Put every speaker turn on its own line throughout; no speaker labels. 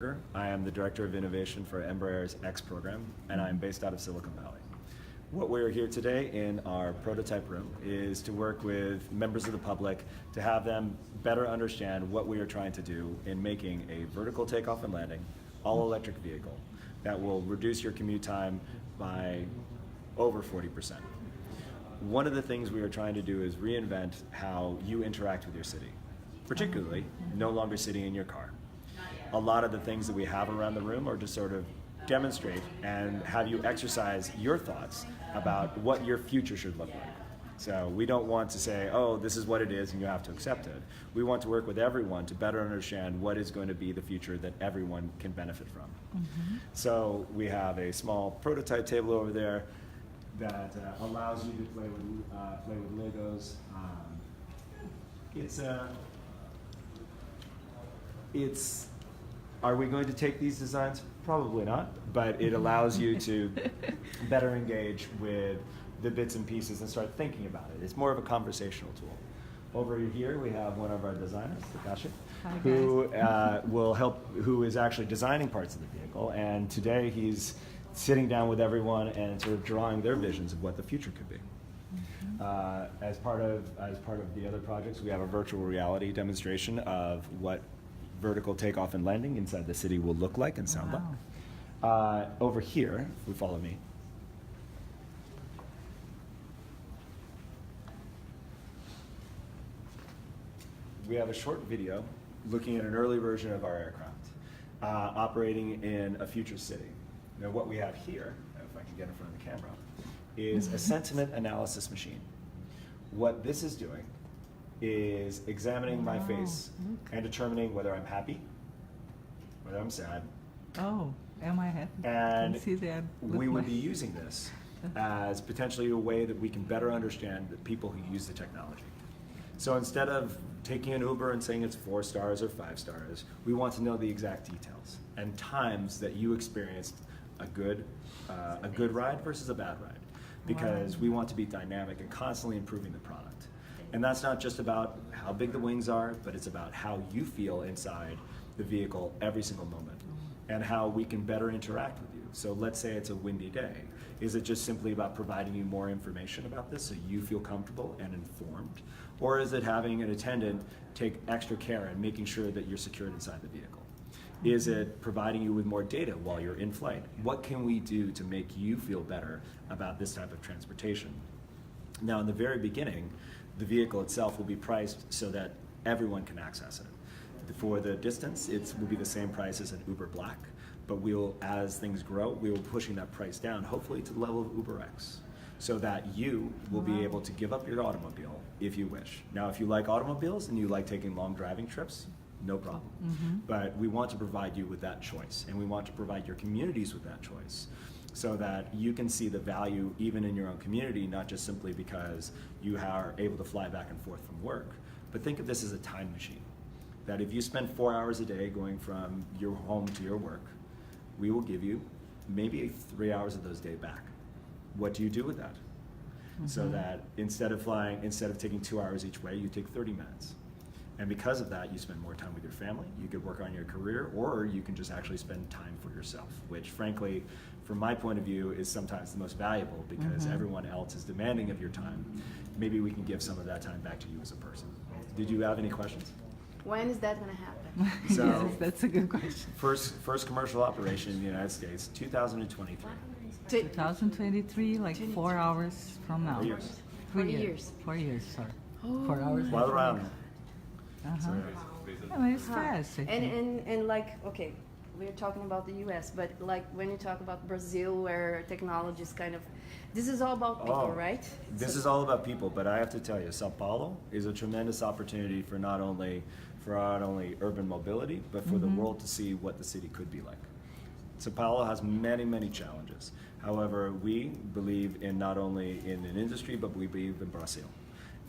I am the Director of Innovation for Embraer's X program, and I'm based out of Silicon Valley. What we're here today in our prototype room is to work with members of the public to have them better understand what we are trying to do in making a vertical takeoff and landing, all-electric vehicle that will reduce your commute time by over 40%. One of the things we are trying to do is reinvent how you interact with your city, particularly no longer sitting in your car. A lot of the things that we have around the room are to sort of demonstrate and have you exercise your thoughts about what your future should look like. So we don't want to say, oh, this is what it is and you have to accept it. We want to work with everyone to better understand what is going to be the future that everyone can benefit from. So we have a small prototype table over there that allows you to play with Legos. Are we going to take these designs? Probably not, but it allows you to better engage with the bits and pieces and start thinking about it. It's more of a conversational tool. Over here we have one of our designers, Takashi, who is actually designing parts of the vehicle, and today he's sitting down with everyone and sort of drawing their visions of what the future could be. As part of the other projects, we have a virtual like demonstration of what vertical takeoff and landing inside the city will look like and sound like. Over here, if you follow me, we have a short video looking at an early version of our aircraft operating in a future city. Now what we have here, if I can get in front of the camera, is a sentiment analysis machine. What this is doing is examining my face and determining whether I'm happy, whether I'm sad.
Oh, am I happy?
And
can see that
we would be using this as potentially a way that we can better understand the people who use the technology. So instead of taking an Uber and saying it's 4 stars or 5 stars, we want to know the exact details and times that you experienced a good ride versus a bad ride, because we want to be dynamic and constantly improving the product. And that's not just about how big the wings are, but it's about how you feel inside the vehicle every single moment and how we can better interact with you. So let's say it's a windy day. Is it just simply about providing you more information about this so you feel comfortable and informed? Or is it having an attendant take extra care and making sure that you're secured inside the vehicle? Is it providing you with more data while you're in flight? What can we do to make you feel better about this type of transportation? Now, in the very beginning, the vehicle itself will be priced so that everyone can access it. For the distance, it will be the same price as an Uber Black, but as things grow, we will be pushing that price down, hopefully to the level of Uber X, so that you will be able to give up your automobile if you wish. Now, if you like automobiles and you like taking long driving trips, no problem. But we want to provide you with that choice, and we want to provide your communities with that choice, so that you can see the value even in your own community, not just simply because you are able to fly back and forth from work. But think of this as a time machine, that if you spend 4 hours a day going from your home to your work, we will give you maybe 3 hours of those days back. What do you do with that? So that instead of taking 2 hours each way, you take 30 minutes. And because of that, you spend more time with your family, you could work on your career, or you can just actually spend time for yourself, which frankly, from my point of view, is sometimes the most valuable, because everyone else is demanding of your time. Maybe we can give some of that time back to you as a person. Did you have any questions?
When is that going to happen?
So,
yes, that's a good question.
First commercial operation in the United States, 2023.
2023, like 4 hours from now.
4 years.
4 years.
4 years, sorry.
Oh.
4 hours.
While around.
Uh-huh. Yeah, it's fast. I think.
And like, okay, we're talking about the US, but like when you talk about Brazil, where technology is kind of, this is all about people, right?
This is all about people, but I have to tell you, Sao Paulo is a tremendous opportunity for not only urban mobility, but for the world to see what the city could be like. Sao Paulo has many, many challenges. However, we believe in not only in an industry, but we believe in Brazil.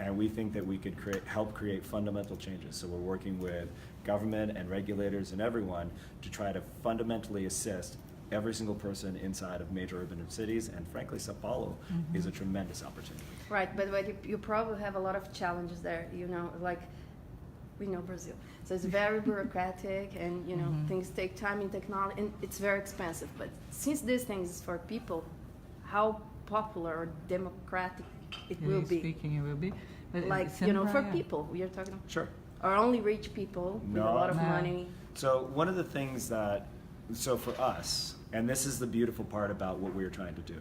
And we think that we could help create fundamental changes. So we're working with government and regulators and everyone to try to fundamentally assist every single person inside of major urban cities, and frankly, Sao Paulo is a tremendous opportunity.
Right, but you probably have a lot of challenges there, you know, like we know Brazil. So it's very bureaucratic, and you know things take time in technology, and it's very expensive. But since these things is for people, how popular or democratic it will be?
Speaking, it will be. But
Like
it's
you know, for
Embraer.
people, we are talking.
Sure.
Or only rich people with a lot of
No.
money.
So one of the things that, so for us, and this is the beautiful part about what we're trying to do,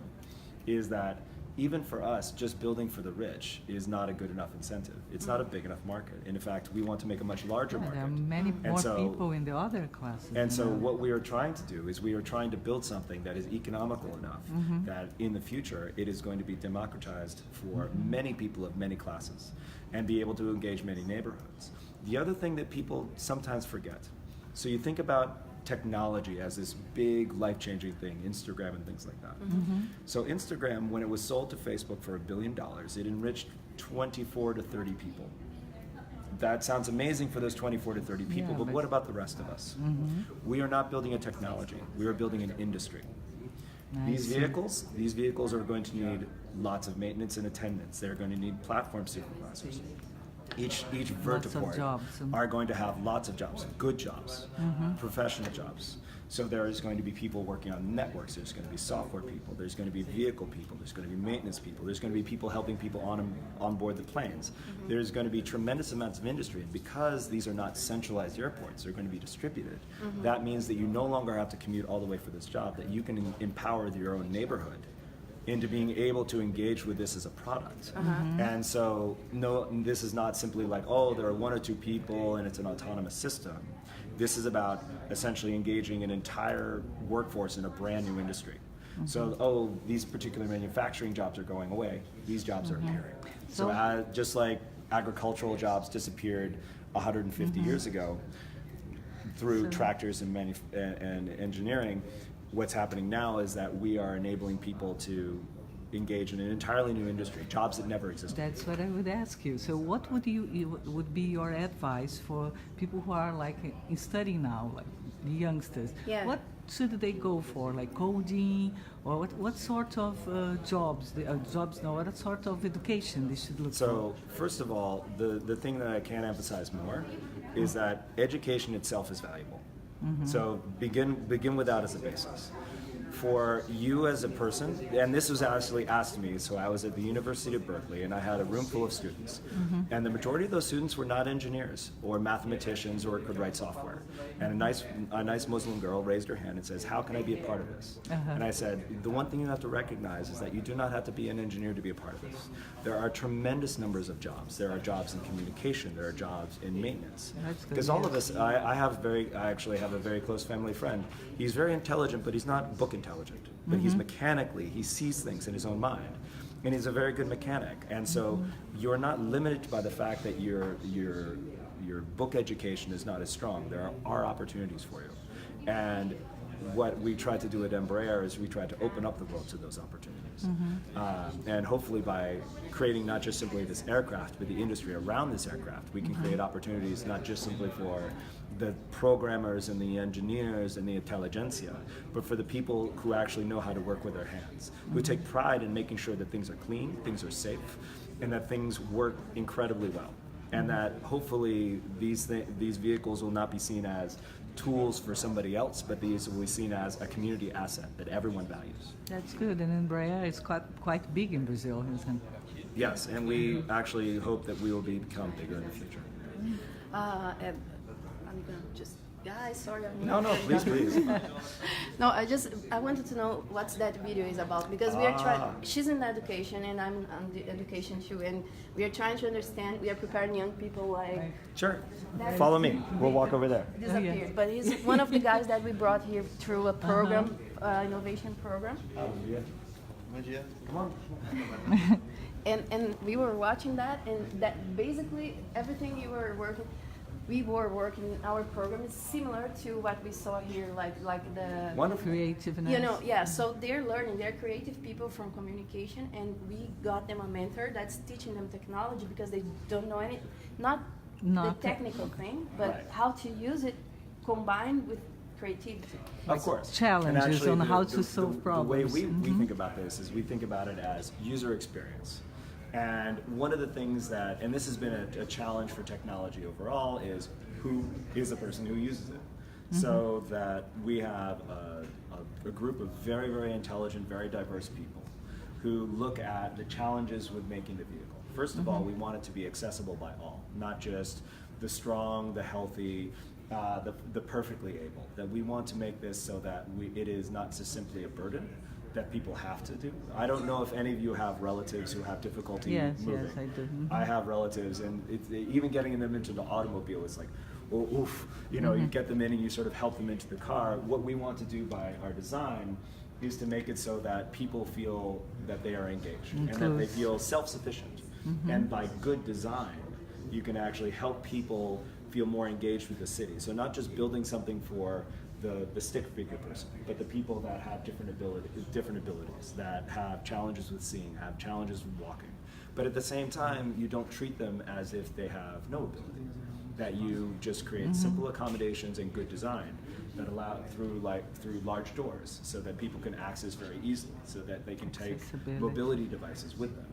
is that even for us, just building for the rich is not a good enough incentive. It's not a big enough market. And in fact, we want to make a much larger
Yeah, there are
market.
many
And
more
so-
people in the other classes.
And
you
so
know.
what we are trying to do is we are trying to build something that is economical enough that in the future it is going to be democratized for many people of many classes and be able to engage many neighborhoods. The other thing that people sometimes forget, so you think about technology as this big life-changing thing, Instagram and things like that. So Instagram, when it was sold to Facebook for $1 billion, it enriched 24 to 30 people. That sounds amazing for those 24 to 30 people,
Yeah,
but
but-
what about the rest of us? We are not building a technology, we are building an industry. These vehicles are going to need lots of maintenance and attendance. They're going to need platform supervisors. Each
Lots of
vertiport
jobs.
are going to have lots of jobs, good jobs, professional jobs. So there is going to be people working on networks, there's going to be software people, there's going to be vehicle people, there's going to be maintenance people, there's going to be people helping people on board the planes. There's going to be tremendous amounts of industry, and because these are not centralized airports, they're going to be distributed. That means that you no longer have to commute all the way for this job, that you can empower your own neighborhood into being able to engage with this as a product. And so, no, this is not simply like, oh, there are one or two people and it's an autonomous system. This is about essentially engaging an entire workforce in a brand new industry. So, oh, these particular manufacturing jobs are going away, these jobs are appearing. So just like agricultural jobs disappeared 150 years ago through tractors and engineering, what's happening now is that we are enabling people to engage in an entirely new industry, jobs that never existed.
That's what I would ask you. So, what would be your advice for people who are like studying now, like the youngsters?
Yeah.
What should they go for, like coding, or what sort of jobs? What sort of education they should look for?
So, first of all, the thing that I can't emphasize more is that education itself is valuable. So begin with that as a basis. For you as a person, and this was actually asked me, so I was at the University of Berkeley and I had a room full of students. And the majority of those students were not engineers or mathematicians or could write software. And a nice Muslim girl raised her hand and says, how can I be a part of this? And I said, the one thing you have to recognize is that you do not have to be an engineer to be a part of this. There are tremendous numbers of jobs. There are jobs in communication, there are jobs in maintenance.
That's good,
Because all of
yes.
us, I actually have a very close family friend. He's very intelligent, but he's not book intelligent. But he's mechanically, he sees things in his own mind. And he's a very good mechanic. And so you're not limited by the fact that your book education is not as strong. There are opportunities for you. And what we tried to do at Embraer is we tried to open up the world to those opportunities. And hopefully by creating not just simply this aircraft, but the industry around this aircraft, we can create opportunities not just simply for the programmers and the engineers and the intelligentsia, but for the people who actually know how to work with their hands, who take pride in making sure that things are clean, things are safe, and that things work incredibly well. And that hopefully these vehicles will not be seen as tools for somebody else, but these will be seen as a community asset that everyone values.
That's good. And Embraer is quite big in Brazil, isn't it?
Yes, and we actually hope that we will become bigger in the future.
And I'm gonna just, guys, sorry.
No, please.
No, I wanted to know what that video is about, because we are trying, she's in education and I'm on the education too, and we are trying to understand, we are preparing young people like,
Sure, follow me, we'll walk over there.
disappeared, but he's one of the guys that we brought here through a program, innovation program.
Come on.
And we were watching that, and that basically everything we were working in our program is similar to what we saw here, like the
Wonderful.
Creativeness.
you know, yeah. So they're learning. They're creative people from communication, and we got them a mentor that's teaching them technology, because they don't know any, not the technical thing, but
Right.
how to use it combined with creativity.
Of course.
Challenges
And actually,
on how to solve problems.
The way we think about this is we think about it as user experience. And one of the things that, and this has been a challenge for technology overall, is who is the person who uses it. So that we have a group of very, very intelligent, very diverse people who look at the challenges with making the vehicle. First of all, we want it to be accessible by all, not just the strong, the healthy, the perfectly able. That we want to make this so that it is not just simply a burden that people have to do. I don't know if any of you have relatives who have difficulty moving.
Yes, I do.
I have relatives, and even getting them into the automobile is like, oh, oof. You know, you get them in and you sort of help them into the car. What we want to do by our design is to make it so that people feel that they are engaged and that they feel self-sufficient. And by good design, you can actually help people feel more engaged with the city. So not just building something for the stick figure person, but the people that have different abilities, that have challenges with seeing, have challenges with walking. But at the same time, you don't treat them as if they have no ability. That you just create simple accommodations and good design that allow through large doors, so that people can access very easily, so that they can take mobility devices with them,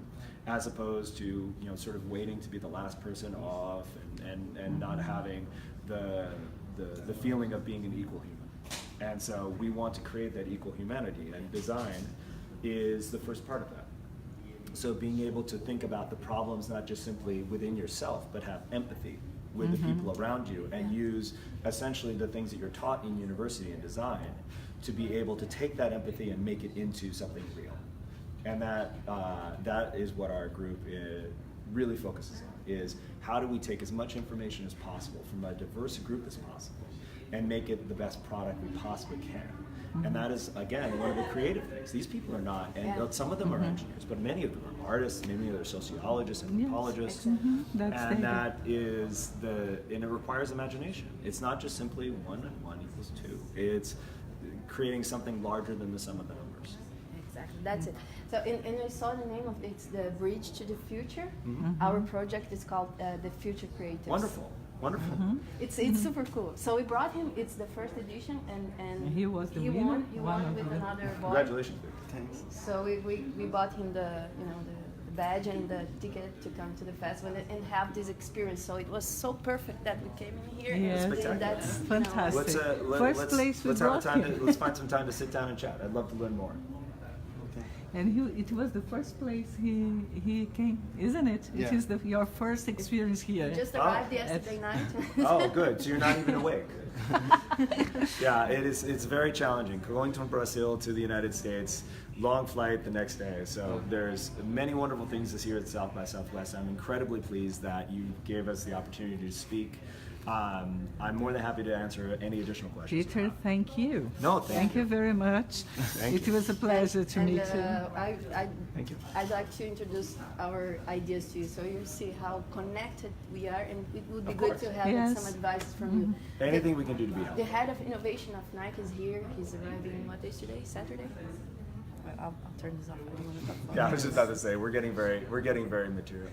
as opposed to sort of waiting to be the last person off and not having the feeling of being an equal human. And so we want to create that equal humanity, and design is the first part of that. So being able to think about the problems not just simply within yourself, but have empathy with the people around you, and use essentially the things that you're taught in university and design to be able to take that empathy and make it into something real. And that is what our group really focuses on, is how do we take as much information as possible from a diverse group as possible and make it the best product we possibly can. And that is, again, one of the creative things. These people are not, and some of them are engineers, but many of them are artists, many of them are sociologists, anthropologists, and that is and it requires imagination. It's not just simply 1 and 1 equals 2. It's creating something larger than the sum of the numbers.
Exactly, that's it. So, and I saw the name of it's the Bridge to the Future. Our project is called the Future Creatives.
Wonderful. Wonderful.
It's super cool. So we brought him. It's the first edition, and
he was the winner.
He won with another boy.
Congratulations.
Thanks.
So we bought him the badge and the ticket to come to the festival and have this experience. So it was so perfect that we came in here.
Yeah.
And that's
Fantastic.
Let's find some time to sit down and chat. I'd love to learn more.
And it was the first place he came, isn't it?
Yeah.
It is your first experience here.
Just arrived yesterday night.
Oh, good. So you're not even awake. Yeah, it's very challenging. Going from Brazil to the United States, long flight the next day. So there's many wonderful things this year at South by Southwest. I'm incredibly pleased that you gave us the opportunity to speak. I'm more than happy to answer any additional questions.
Peter, thank you.
No, thank
you very much.
Thank
it was a pleasure to meet you.
Thank you.
I'd like to introduce our ideas to you, so you see how connected we are, and it would be good to have some advice from you.
Anything we can do to be helpful.
The head of innovation of Nike is here. He's arriving. What is today? Saturday. I'll turn this off. I don't want to talk about
Yeah, I was just about to say we're getting very material.